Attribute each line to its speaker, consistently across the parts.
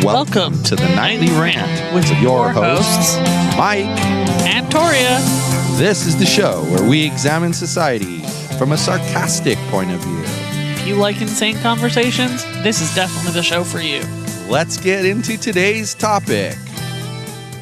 Speaker 1: Welcome to the Nightly Rant
Speaker 2: with
Speaker 1: your hosts, Mike
Speaker 2: and Toria.
Speaker 1: This is the show where we examine society from a sarcastic point of view.
Speaker 2: If you like insane conversations, this is definitely the show for you.
Speaker 1: Let's get into today's topic.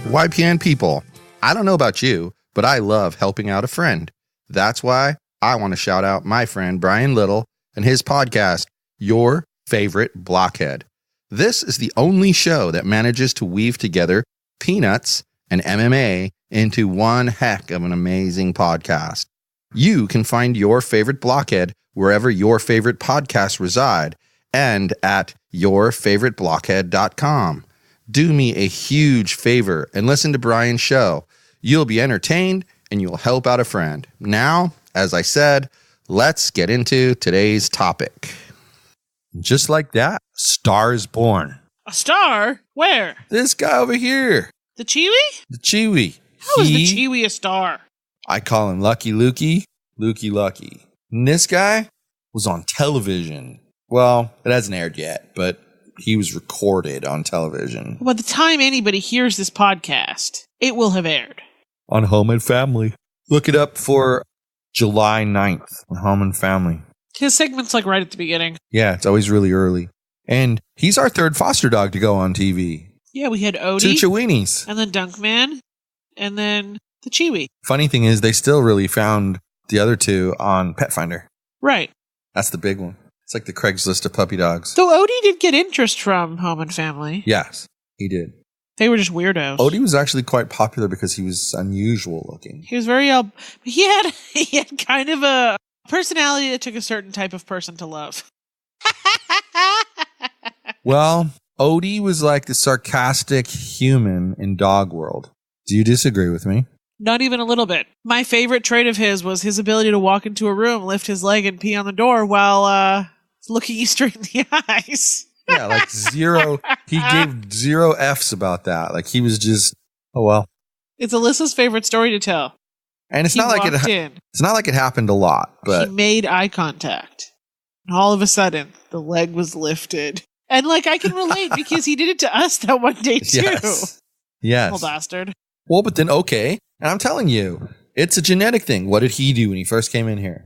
Speaker 1: YPN people, I don't know about you, but I love helping out a friend. That's why I want to shout out my friend Brian Little and his podcast, Your Favorite Blockhead. This is the only show that manages to weave together peanuts and MMA into one heck of an amazing podcast. You can find Your Favorite Blockhead wherever your favorite podcasts reside and at yourfavoriteblockhead.com. Do me a huge favor and listen to Brian's show. You'll be entertained and you'll help out a friend. Now, as I said, let's get into today's topic. Just like that, a star is born.
Speaker 2: A star? Where?
Speaker 1: This guy over here.
Speaker 2: The CheeWee?
Speaker 1: The CheeWee.
Speaker 2: How is the CheeWee a star?
Speaker 1: I call him Lucky Luki, Luki Lucky. And this guy was on television. Well, it hasn't aired yet, but he was recorded on television.
Speaker 2: By the time anybody hears this podcast, it will have aired.
Speaker 1: On Home and Family. Look it up for July 9th on Home and Family.
Speaker 2: His segment's like right at the beginning.
Speaker 1: Yeah, it's always really early. And he's our third foster dog to go on TV.
Speaker 2: Yeah, we had Odie.
Speaker 1: 2 CheeWeenies.
Speaker 2: And then Dunkman. And then the CheeWee.
Speaker 1: Funny thing is, they still really found the other two on Pet Finder.
Speaker 2: Right.
Speaker 1: That's the big one. It's like the Craigslist of puppy dogs.
Speaker 2: Though Odie did get interest from Home and Family.
Speaker 1: Yes, he did.
Speaker 2: They were just weirdos.
Speaker 1: Odie was actually quite popular because he was unusual looking.
Speaker 2: He was very... he had kind of a personality that took a certain type of person to love.
Speaker 1: Well, Odie was like the sarcastic human in dog world. Do you disagree with me?
Speaker 2: Not even a little bit. My favorite trait of his was his ability to walk into a room, lift his leg, and pee on the door while looking you straight in the eyes.
Speaker 1: Yeah, like zero. He gave 0 Fs about that. Like he was just, oh well.
Speaker 2: It's Alyssa's favorite story to tell.
Speaker 1: And it's not like it happened a lot, but
Speaker 2: he made eye contact. And all of a sudden, the leg was lifted. And like I can relate because he did it to us that one day too.
Speaker 1: Yes.
Speaker 2: Little bastard.
Speaker 1: Well, but then okay. And I'm telling you, it's a genetic thing. What did he do when he first came in here?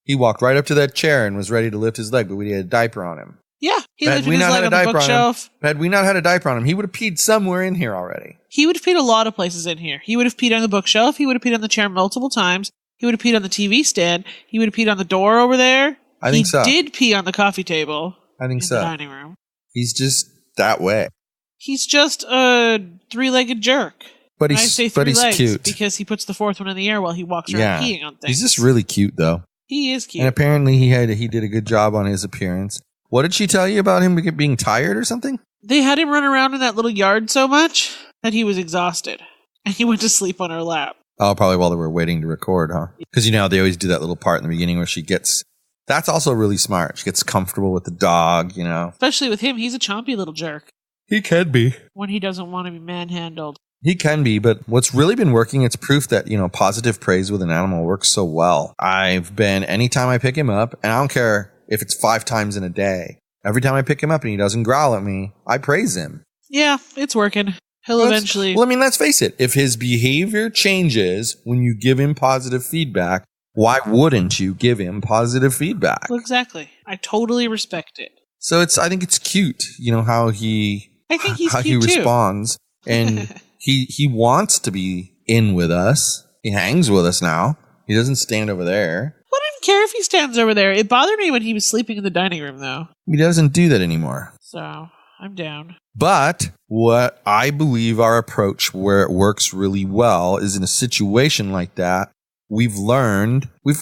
Speaker 1: He walked right up to that chair and was ready to lift his leg, but we had a diaper on him.
Speaker 2: Yeah, he lifted his leg on the bookshelf.
Speaker 1: Had we not had a diaper on him, he would have peed somewhere in here already.
Speaker 2: He would have peed a lot of places in here. He would have peed on the bookshelf. He would have peed on the chair multiple times. He would have peed on the TV stand. He would have peed on the door over there.
Speaker 1: I think so.
Speaker 2: He did pee on the coffee table.
Speaker 1: I think so.
Speaker 2: In the dining room.
Speaker 1: He's just that way.
Speaker 2: He's just a 3-legged jerk.
Speaker 1: But he's cute.
Speaker 2: Because he puts the 4th one in the air while he walks around peeing on things.
Speaker 1: He's just really cute, though.
Speaker 2: He is cute.
Speaker 1: And apparently he did a good job on his appearance. What did she tell you about him being tired or something?
Speaker 2: They had him run around in that little yard so much that he was exhausted. And he went to sleep on her lap.
Speaker 1: Oh, probably while they were waiting to record, huh? Because, they always do that little part in the beginning where she gets... That's also really smart. She gets comfortable with the dog,
Speaker 2: Especially with him. He's a chompy little jerk.
Speaker 1: He can be.
Speaker 2: When he doesn't want to be manhandled.
Speaker 1: He can be, but what's really been working, it's proof that, positive praise with an animal works so well. Anytime I pick him up, and I don't care if it's 5 times in a day, every time I pick him up and he doesn't growl at me, I praise him.
Speaker 2: Yeah, it's working. He'll eventually...
Speaker 1: Well, let's face it. If his behavior changes when you give him positive feedback, why wouldn't you give him positive feedback?
Speaker 2: Well, exactly. I totally respect it.
Speaker 1: So I think it's cute, how he...
Speaker 2: I think he's
Speaker 1: how
Speaker 2: cute
Speaker 1: he responds. And he wants to be in with us. He hangs with us now. He doesn't stand over there.
Speaker 2: I don't even care if he stands over there. It bothered me when he was sleeping in the dining room, though.
Speaker 1: He doesn't do that anymore.
Speaker 2: So, I'm down.
Speaker 1: But what I believe our approach where it works really well is in a situation like that, we've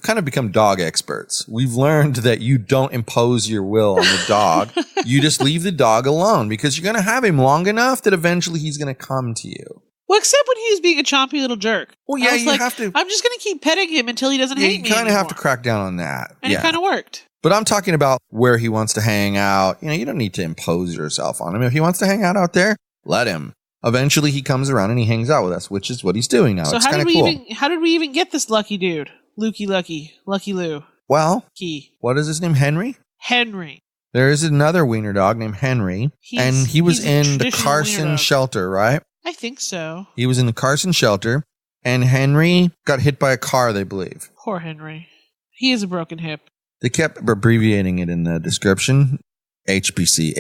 Speaker 1: kind of become dog experts. We've learned that you don't impose your will on the dog. You just leave the dog alone because you're going to have him long enough that eventually he's going to come to you.
Speaker 2: Well, except when he was being a chompy little jerk.
Speaker 1: Well, yeah, you have to...
Speaker 2: I'm just going to keep petting him until he doesn't hate me
Speaker 1: you kind of have to crack down on that.
Speaker 2: And it kind of worked.
Speaker 1: But I'm talking about where he wants to hang out. You don't need to impose yourself on him. If he wants to hang out there, let him. Eventually, he comes around and he hangs out with us, which is what he's doing now.
Speaker 2: So
Speaker 1: it's kind of cool.
Speaker 2: How did we even get this lucky dude? Lucky Lou.
Speaker 1: Well,
Speaker 2: Key.
Speaker 1: What is his name? Henry?
Speaker 2: Henry.
Speaker 1: There is another wiener dog named Henry, and he was in the Carson shelter, right?
Speaker 2: I think so.
Speaker 1: He was in the Carson shelter, and Henry got hit by a car, they believe.
Speaker 2: Poor Henry. He has a broken hip.
Speaker 1: They kept abbreviating it in the description, HBC,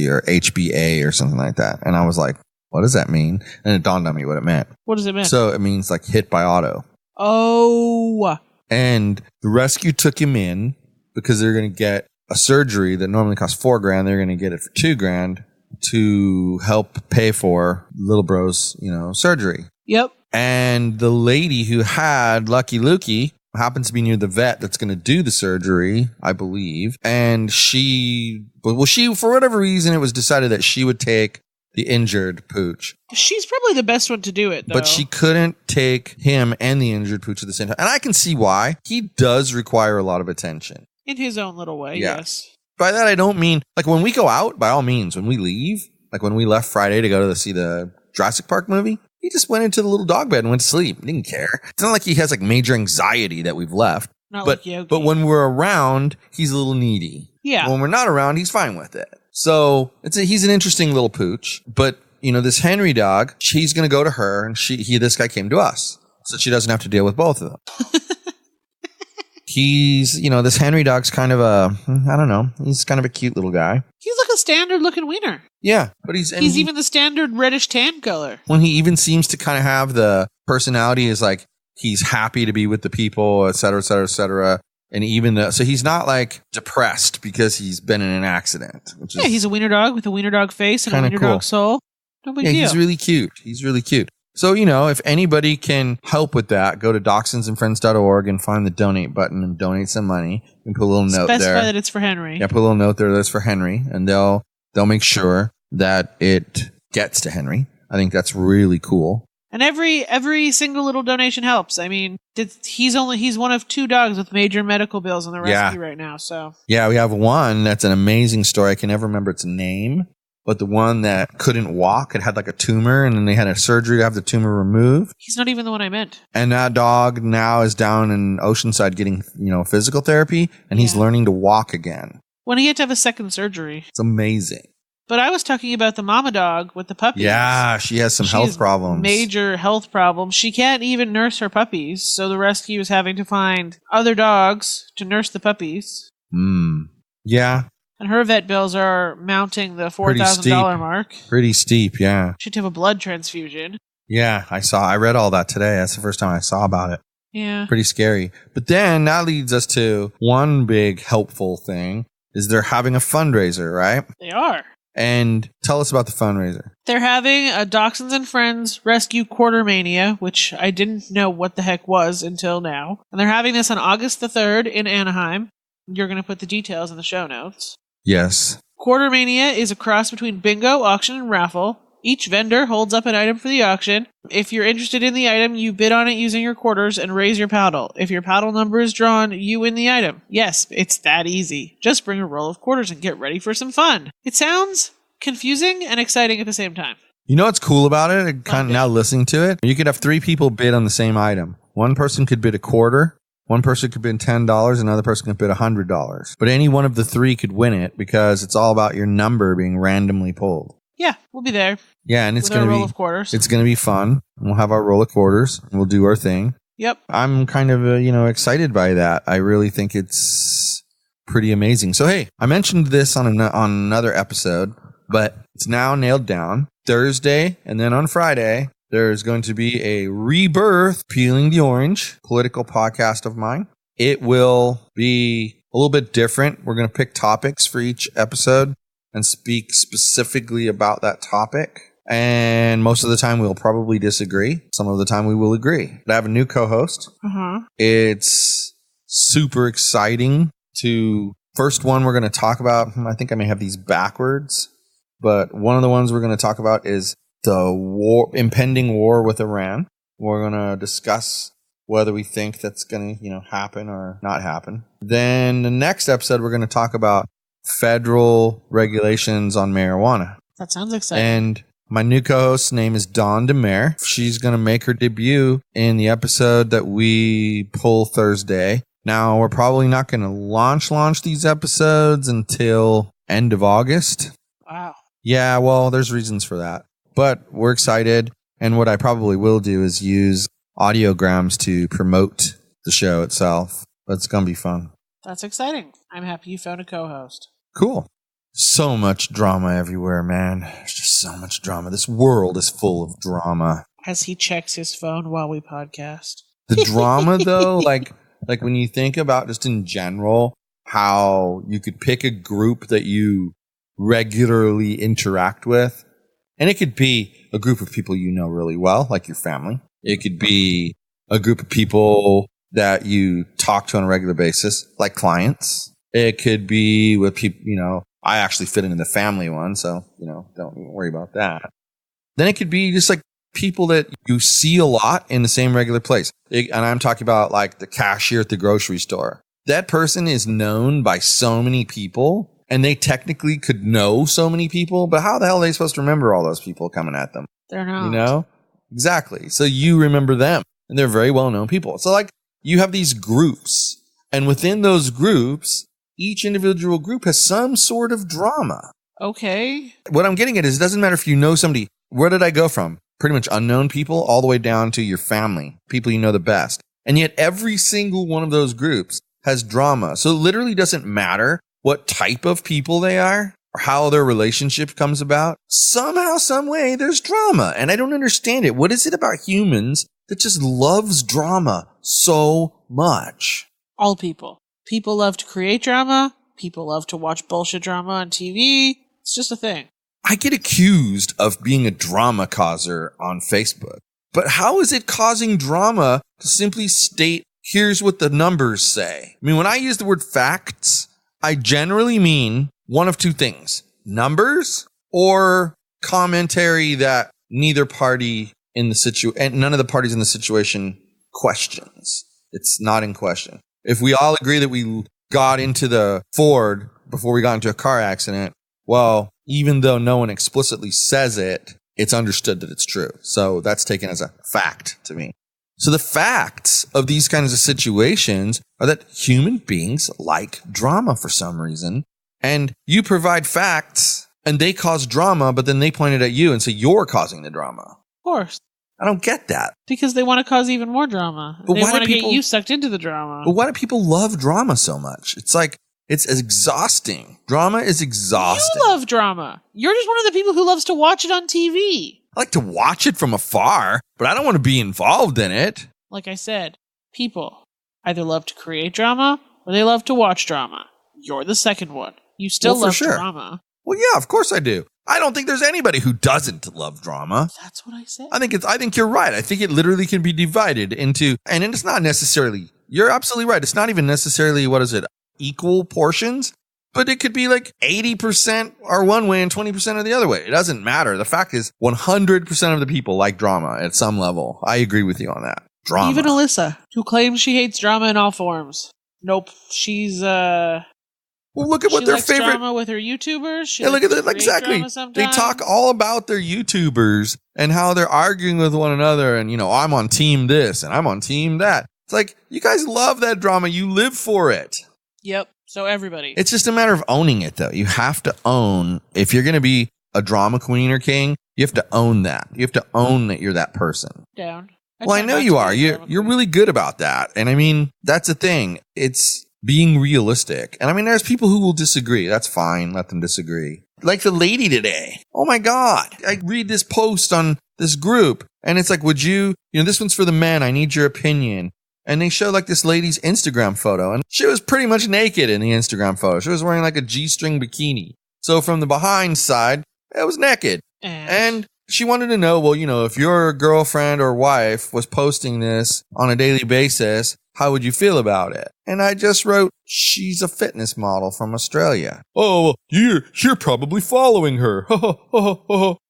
Speaker 1: or HBA or something like that. And I was like, what does that mean? And it dawned on me what it meant.
Speaker 2: What does it mean?
Speaker 1: So it means like hit by auto.
Speaker 2: Oh.
Speaker 1: And the rescue took him in because they're going to get a surgery that normally costs $4,000. They're going to get it for $2,000 to help pay for little bro's, surgery.
Speaker 2: Yep.
Speaker 1: And the lady who had Luki happens to be near the vet that's going to do the surgery, I believe. And she, for whatever reason, it was decided that she would take the injured pooch.
Speaker 2: She's probably the best one to do it, though.
Speaker 1: But she couldn't take him and the injured pooch at the same time. And I can see why. He does require a lot of attention.
Speaker 2: In his own little way, yes.
Speaker 1: By that, I don't mean, like, when we go out, by all means, when we leave, like when we left Friday to go to see the Jurassic Park movie, he just went into the little dog bed and went to sleep. He didn't care. It's not like he has, like, major anxiety that we've left. But when we're around, he's a little needy.
Speaker 2: Yeah.
Speaker 1: When we're not around, he's fine with it. So he's an interesting little pooch. But, this Henry dog, she's going to go to her, and this guy came to us. So she doesn't have to deal with both of them. He's, this Henry dog's kind of he's kind of a cute little guy.
Speaker 2: He's like a standard looking wiener.
Speaker 1: Yeah, but he's
Speaker 2: even the standard reddish tan color.
Speaker 1: When he even seems to kind of have the personality is like he's happy to be with the people, et cetera, et cetera, et cetera. And even so he's not like depressed because he's been in an accident.
Speaker 2: He's a wiener dog with a wiener dog face and a wiener dog soul. No big deal.
Speaker 1: He's really cute. He's really cute. So, if anybody can help with that, go to dachshundsandfriends.org and find the donate button and donate some money. And put a little note there.
Speaker 2: Specify that it's for Henry.
Speaker 1: Yeah, put a little note there that's for Henry, and they'll make sure that it gets to Henry. I think that's really cool.
Speaker 2: And every single little donation helps. I mean, he's one of 2 dogs with major medical bills on the rescue right now. So
Speaker 1: yeah, we have one that's an amazing story. I can never remember its name. But the one that couldn't walk, it had like a tumor, and then they had a surgery to have the tumor removed.
Speaker 2: He's not even the one I meant.
Speaker 1: And that dog now is down in Oceanside getting, physical therapy, and he's learning to walk again.
Speaker 2: When he had to have a second surgery.
Speaker 1: It's amazing.
Speaker 2: But I was talking about the mama dog with the puppies.
Speaker 1: Yeah, she has some health problems.
Speaker 2: Major health problems. She can't even nurse her puppies, so the rescue is having to find other dogs to nurse the puppies.
Speaker 1: Yeah.
Speaker 2: And her vet bills are mounting the $4,000 mark.
Speaker 1: Pretty steep, yeah.
Speaker 2: She'd have a blood transfusion.
Speaker 1: Yeah, I read all that today. That's the first time I saw about it.
Speaker 2: Yeah.
Speaker 1: Pretty scary. But then that leads us to one big helpful thing is they're having a fundraiser, right?
Speaker 2: They are.
Speaker 1: And tell us about the fundraiser.
Speaker 2: They're having a Dachshunds and Friends Rescue Quartermania, which I didn't know what the heck was until now. And they're having this on August the 3rd in Anaheim. You're going to put the details in the show notes.
Speaker 1: Yes.
Speaker 2: Quartermania is a cross between bingo, auction, and raffle. Each vendor holds up an item for the auction. If you're interested in the item, you bid on it using your quarters and raise your paddle. If your paddle number is drawn, you win the item. Yes, it's that easy. Just bring a roll of quarters and get ready for some fun. It sounds confusing and exciting at the same time.
Speaker 1: You know what's cool about it? Kind of now listening to it, you could have 3 people bid on the same item. One person could bid a quarter. One person could bid $10, another person could bid $100. But any one of the 3 could win it because it's all about your number being randomly pulled.
Speaker 2: Yeah, we'll be there.
Speaker 1: Yeah, and it's going to be
Speaker 2: roll of quarters.
Speaker 1: It's going to be fun. We'll have our roll of quarters. And we'll do our thing.
Speaker 2: Yep.
Speaker 1: I'm kind of excited by that. I really think it's pretty amazing. So hey, I mentioned this on another episode, but it's now nailed down. Thursday and then on Friday, there's going to be a Rebirth Peeling the Orange political podcast of mine. It will be a little bit different. We're going to pick topics for each episode and speak specifically about that topic. And most of the time we'll probably disagree. Some of the time we will agree. But I have a new co-host. It's super exciting first one we're going to talk about. I think I may have these backwards, but one of the ones we're going to talk about is the impending war with Iran. We're going to discuss whether we think that's going to, happen or not happen. Then the next episode, we're going to talk about federal regulations on marijuana.
Speaker 2: That sounds exciting.
Speaker 1: And my new co-host's name is Dawn DeMare. She's going to make her debut in the episode that we pull Thursday. Now, we're probably not going to launch these episodes until end of August.
Speaker 2: Wow.
Speaker 1: Yeah, well, there's reasons for that. But we're excited. And what I probably will do is use audiograms to promote the show itself. It's going to be fun.
Speaker 2: That's exciting. I'm happy you found a co-host.
Speaker 1: Cool. So much drama everywhere, man. There's just so much drama. This world is full of drama.
Speaker 2: As he checks his phone while we podcast.
Speaker 1: The drama, though, like when you think about just in general, how you could pick a group that you regularly interact with. And it could be a group of people you know really well, like your family. It could be a group of people that you talk to on a regular basis, like clients. It could be with people, I actually fit into the family one, so, don't worry about that. Then it could be just like people that you see a lot in the same regular place. And I'm talking about like the cashier at the grocery store. That person is known by so many people, and they technically could know so many people, but how the hell are they supposed to remember all those people coming at them?
Speaker 2: They're not.
Speaker 1: Exactly. So you remember them, and they're very well-known people. So like you have these groups, and within those groups, each individual group has some sort of drama.
Speaker 2: Okay.
Speaker 1: What I'm getting at is it doesn't matter if you know somebody. Where did I go from? Pretty much unknown people all the way down to your family, people you know the best. And yet every single one of those groups has drama. So it literally doesn't matter what type of people they are or how their relationship comes about. Somehow, some way, there's drama. And I don't understand it. What is it about humans that just loves drama so much?
Speaker 2: All people. People love to create drama. People love to watch bullshit drama on TV. It's just a thing.
Speaker 1: I get accused of being a drama causer on Facebook. But how is it causing drama to simply state, here's what the numbers say? I mean, when I use the word facts, I generally mean one of two things. Numbers or commentary that neither party in the situation, none of the parties in the situation questions. It's not in question. If we all agree that we got into the Ford before we got into a car accident, well, even though no one explicitly says it, it's understood that it's true. So that's taken as a fact to me. So the facts of these kinds of situations are that human beings like drama for some reason. And you provide facts and they cause drama, but then they point it at you and say you're causing the drama.
Speaker 2: Of course.
Speaker 1: I don't get that.
Speaker 2: Because they want to cause even more drama. They want to get you sucked into the drama.
Speaker 1: But why do people love drama so much? It's like, it's exhausting. Drama is exhausting.
Speaker 2: You love drama. You're just one of the people who loves to watch it on TV.
Speaker 1: I like to watch it from afar, but I don't want to be involved in it.
Speaker 2: Like I said, people either love to create drama or they love to watch drama. You're the second one. You still love drama. Well,
Speaker 1: yeah, of course I do. I don't think there's anybody who doesn't love drama.
Speaker 2: That's what I said.
Speaker 1: I think you're right. I think it literally can be divided into, and it's not necessarily, you're absolutely right. It's not even necessarily, equal portions, but it could be like 80% are one way and 20% are the other way. It doesn't matter. The fact is 100% of the people like drama at some level. I agree with you on that. Drama.
Speaker 2: Even Alyssa, who claims she hates drama in all forms. Nope. She's,
Speaker 1: well, look at what their favorite
Speaker 2: drama with her YouTubers. She
Speaker 1: look at that. Exactly. They talk all about their YouTubers and how they're arguing with one another. And, I'm on team this and I'm on team that. It's like, you guys love that drama. You live for it.
Speaker 2: Yep. So everybody.
Speaker 1: It's just a matter of owning it, though. You have to own, if you're going to be a drama queen or king, you have to own that. You have to own that you're that person.
Speaker 2: Down.
Speaker 1: Well, I know you are. You're really good about that. And I mean, that's the thing. It's being realistic. And I mean, there's people who will disagree. That's fine. Let them disagree. Like the lady today. Oh my God. I read this post on this group and it's like, would you, this one's for the men. I need your opinion. And they show like this lady's Instagram photo and she was pretty much naked in the Instagram photo. She was wearing like a G-string bikini. So from the behind side, it was naked. And she wanted to know, well, if your girlfriend or wife was posting this on a daily basis, how would you feel about it? And I just wrote, she's a fitness model from Australia. Oh, well, you're probably following her.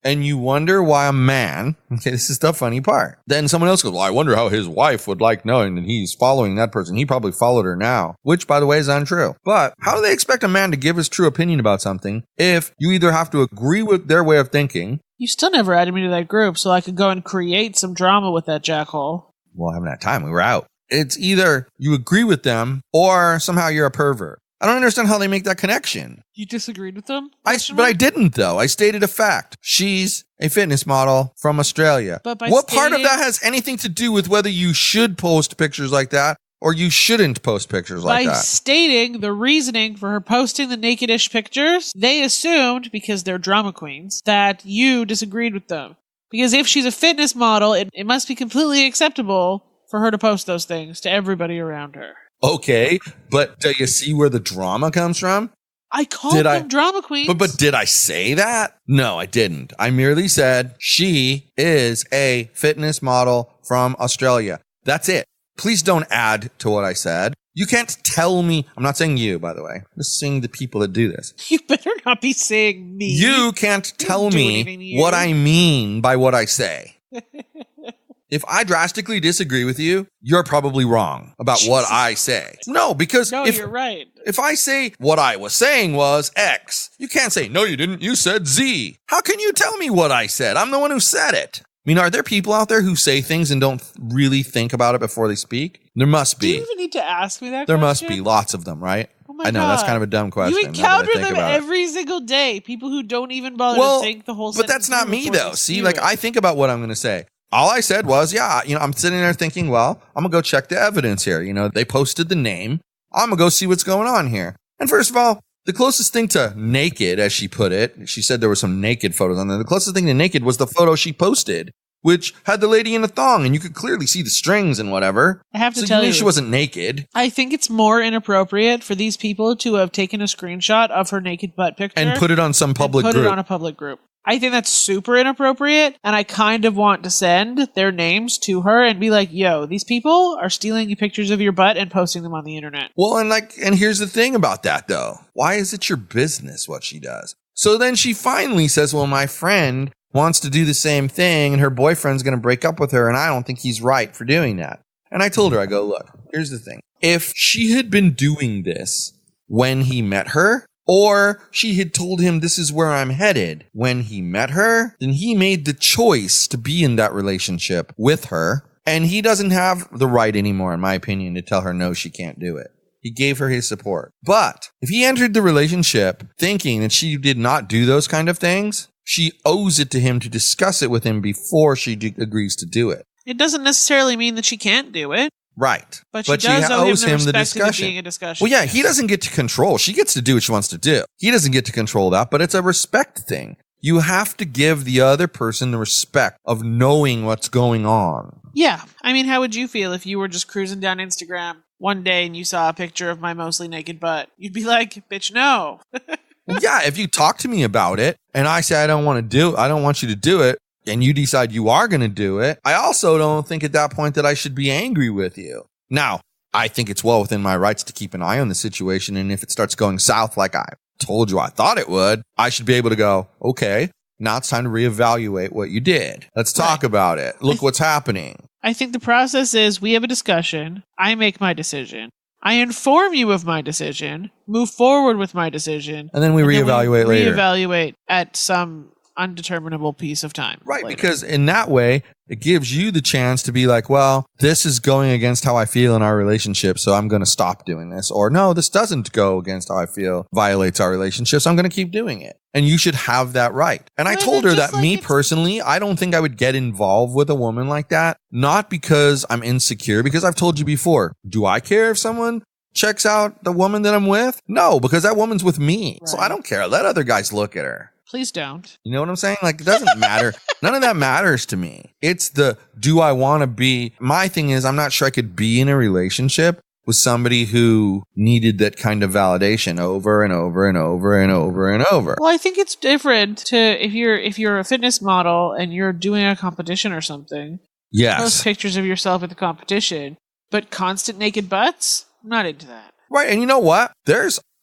Speaker 1: And you wonder why a man, okay, this is the funny part. Then someone else goes, well, I wonder how his wife would like knowing that he's following that person. He probably followed her now, which, by the way, is untrue. But how do they expect a man to give his true opinion about something if you either have to agree with their way of thinking?
Speaker 2: You still never added me to that group, so I could go and create some drama with that jackhole.
Speaker 1: Well, I haven't had time. We were out. It's either you agree with them or somehow you're a pervert. I don't understand how they make that connection.
Speaker 2: You disagreed with them?
Speaker 1: But I didn't, though. I stated a fact. She's a fitness model from Australia.
Speaker 2: But
Speaker 1: what part of that has anything to do with whether you should post pictures like that or you shouldn't post pictures like that?
Speaker 2: By stating the reasoning for her posting the naked-ish pictures, they assumed, because they're drama queens, that you disagreed with them. Because if she's a fitness model, it must be completely acceptable for her to post those things to everybody around her.
Speaker 1: Okay, but do you see where the drama comes from?
Speaker 2: I called them drama queens.
Speaker 1: But did I say that? No, I didn't. I merely said she is a fitness model from Australia. That's it. Please don't add to what I said. You can't tell me. I'm not saying you, by the way. I'm just saying the people that do this.
Speaker 2: You better not be saying me.
Speaker 1: You can't tell me what I mean by what I say. If I drastically disagree with you, you're probably wrong about what I say. No, because
Speaker 2: you're right.
Speaker 1: If I say what I was saying was X, you can't say, no, you didn't. You said Z. How can you tell me what I said? I'm the one who said it. I mean, are there people out there who say things and don't really think about it before they speak? There must be.
Speaker 2: Do you even need to ask me that
Speaker 1: There
Speaker 2: question?
Speaker 1: must be lots of them, right?
Speaker 2: Oh my
Speaker 1: I know,
Speaker 2: God.
Speaker 1: that's kind of a dumb question.
Speaker 2: You encounter them every single day. People who don't even bother to think the whole sentence.
Speaker 1: But that's not me, though. See, like, I think about what I'm going to say. All I said was, I'm sitting there thinking, well, I'm going to go check the evidence here. They posted the name. I'm going to go see what's going on here. And first of all, the closest thing to naked, as she put it, she said there were some naked photos on there. The closest thing to naked was the photo she posted, which had the lady in a thong, and you could clearly see the strings and whatever.
Speaker 2: I have to tell you,
Speaker 1: she wasn't naked.
Speaker 2: I think it's more inappropriate for these people to have taken a screenshot of her naked butt picture
Speaker 1: and put it on some public group.
Speaker 2: Put it on a public group. I think that's super inappropriate, and I kind of want to send their names to her and be like, yo, these people are stealing pictures of your butt and posting them on the internet.
Speaker 1: Well, and here's the thing about that, though. Why is it your business what she does? So then she finally says, well, my friend wants to do the same thing, and her boyfriend's going to break up with her, and I don't think he's right for doing that. And I told her, I go, look, here's the thing. If she had been doing this when he met her, or she had told him this is where I'm headed when he met her, then he made the choice to be in that relationship with her. And he doesn't have the right anymore, in my opinion, to tell her no, she can't do it. He gave her his support. But if he entered the relationship thinking that she did not do those kind of things, she owes it to him to discuss it with him before she agrees to do it.
Speaker 2: It doesn't necessarily mean that she can't do it.
Speaker 1: Right.
Speaker 2: But she owes him the discussion. Being a discussion.
Speaker 1: Well, yeah, he doesn't get to control. She gets to do what she wants to do. He doesn't get to control that, but it's a respect thing. You have to give the other person the respect of knowing what's going on.
Speaker 2: Yeah. I mean, how would you feel if you were just cruising down Instagram one day and you saw a picture of my mostly naked butt? You'd be like, bitch, no.
Speaker 1: Well, yeah, if you talk to me about it and I say I don't want you to do it, and you decide you are going to do it, I also don't think at that point that I should be angry with you. Now, I think it's well within my rights to keep an eye on the situation, and if it starts going south like I told you I thought it would, I should be able to go, okay, now it's time to reevaluate what you did. Let's talk about it. Look what's happening.
Speaker 2: I think the process is we have a discussion, I make my decision, I inform you of my decision, move forward with my decision,
Speaker 1: and then we reevaluate later.
Speaker 2: Reevaluate at some undeterminable piece of time.
Speaker 1: Right, later. Because in that way, it gives you the chance to be like, well, this is going against how I feel in our relationship, so I'm going to stop doing this. Or no, this doesn't go against how I feel, violates our relationship, so I'm going to keep doing it. And you should have that right. And I told her that me personally, I don't think I would get involved with a woman like that. Not because I'm insecure, because I've told you before, do I care if someone checks out the woman that I'm with? No, because that woman's with me. Right. So I don't care. Let other guys look at her.
Speaker 2: Please don't.
Speaker 1: You know what I'm saying? Like, it doesn't matter. None of that matters to me. It's do I want to be? My thing is, I'm not sure I could be in a relationship with somebody who needed that kind of validation over and over and over and over and over.
Speaker 2: Well, I think it's different to if you're a fitness model and you're doing a competition or something.
Speaker 1: Yes.
Speaker 2: Post pictures of yourself at the competition, but constant naked butts? I'm not into that.
Speaker 1: Right. And you know what?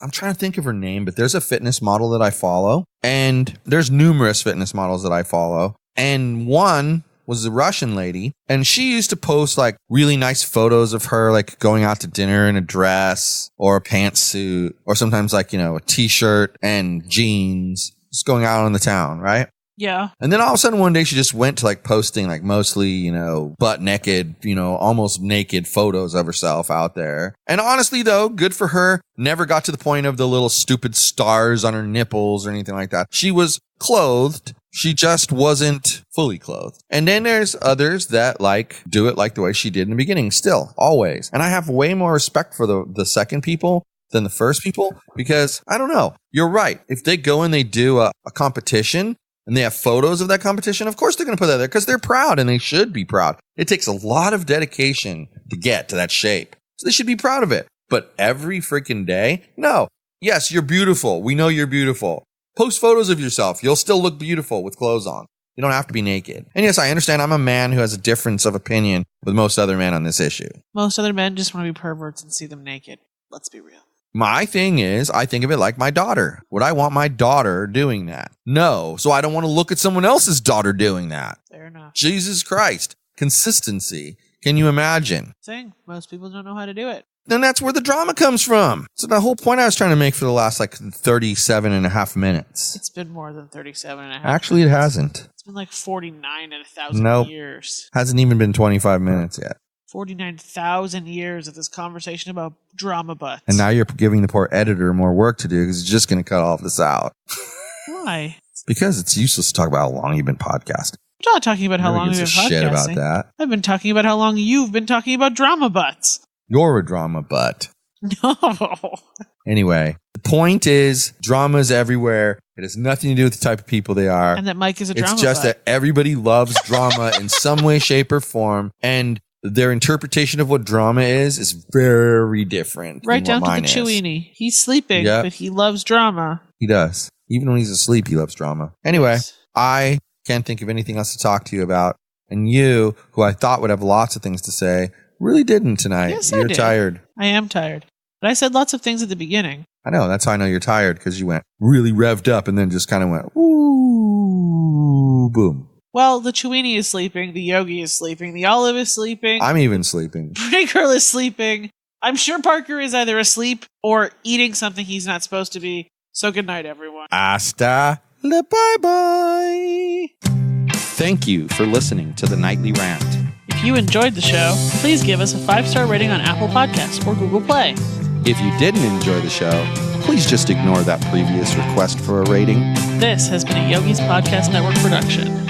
Speaker 1: I'm trying to think of her name, but there's a fitness model that I follow, and there's numerous fitness models that I follow. And one was a Russian lady, and she used to post like really nice photos of her like going out to dinner in a dress or a pantsuit, or sometimes like, a t-shirt and jeans, just going out on the town, right?
Speaker 2: Yeah.
Speaker 1: And then all of a sudden one day she just went to like posting like mostly, butt naked, almost naked photos of herself out there. And honestly though, good for her. Never got to the point of the little stupid stars on her nipples or anything like that. She was clothed. She just wasn't fully clothed. And then there's others that do it like the way she did in the beginning still, always. And I have way more respect for the second people than the first people because I don't know. You're right. If they go and they do a competition, and they have photos of that competition, of course they're going to put that there because they're proud and they should be proud. It takes a lot of dedication to get to that shape. So they should be proud of it. But every freaking day? No. Yes, you're beautiful. We know you're beautiful. Post photos of yourself. You'll still look beautiful with clothes on. You don't have to be naked. And yes, I understand I'm a man who has a difference of opinion with most other men on this issue.
Speaker 2: Most other men just want to be perverts and see them naked. Let's be real.
Speaker 1: My thing is, I think of it like my daughter. Would I want my daughter doing that? No. So I don't want to look at someone else's daughter doing that.
Speaker 2: Fair enough.
Speaker 1: Jesus Christ. Consistency. Can you imagine?
Speaker 2: Saying most people don't know how to do it.
Speaker 1: Then that's where the drama comes from. So the whole point I was trying to make for the last 37 and a half minutes.
Speaker 2: It's been more than 37 and a half.
Speaker 1: Actually, it hasn't.
Speaker 2: It's been 49 and 1,000 years.
Speaker 1: Hasn't even been 25 minutes yet.
Speaker 2: 49,000 years of this conversation about drama butts.
Speaker 1: And now you're giving the poor editor more work to do because he's just going to cut all of this out.
Speaker 2: Why?
Speaker 1: Because it's useless to talk about how long you've been podcasting.
Speaker 2: I'm not talking about how long you've been podcasting.
Speaker 1: Shit about that.
Speaker 2: I've been talking about how long you've been talking about drama butts.
Speaker 1: You're a drama butt.
Speaker 2: No.
Speaker 1: Anyway, the point is drama's everywhere. It has nothing to do with the type of people they are.
Speaker 2: And that Mike is a drama butt.
Speaker 1: It's just that everybody loves drama in some way, shape, or form. And their interpretation of what drama is very different.
Speaker 2: Right down to the CheeWee. He's sleeping, but he loves drama.
Speaker 1: He does. Even when he's asleep, he loves drama. Anyway, yes. I can't think of anything else to talk to you about. And you, who I thought would have lots of things to say, really didn't tonight.
Speaker 2: Yes,
Speaker 1: you're tired.
Speaker 2: I am tired. But I said lots of things at the beginning.
Speaker 1: I know. That's how I know you're tired, because you went really revved up and then just kind of went, ooh, boom.
Speaker 2: Well, the CheeWee is sleeping, the Yogi is sleeping, the Olive is sleeping.
Speaker 1: I'm even sleeping.
Speaker 2: Pretty Girl is sleeping. I'm sure Parker is either asleep or eating something he's not supposed to be. So good night, everyone.
Speaker 1: Hasta la bye-bye. Thank you for listening to the Nightly Rant.
Speaker 2: If you enjoyed the show, please give us a 5-star rating on Apple Podcasts or Google Play.
Speaker 1: If you didn't enjoy the show, please just ignore that previous request for a rating.
Speaker 2: This has been a Yogi's Podcast Network production.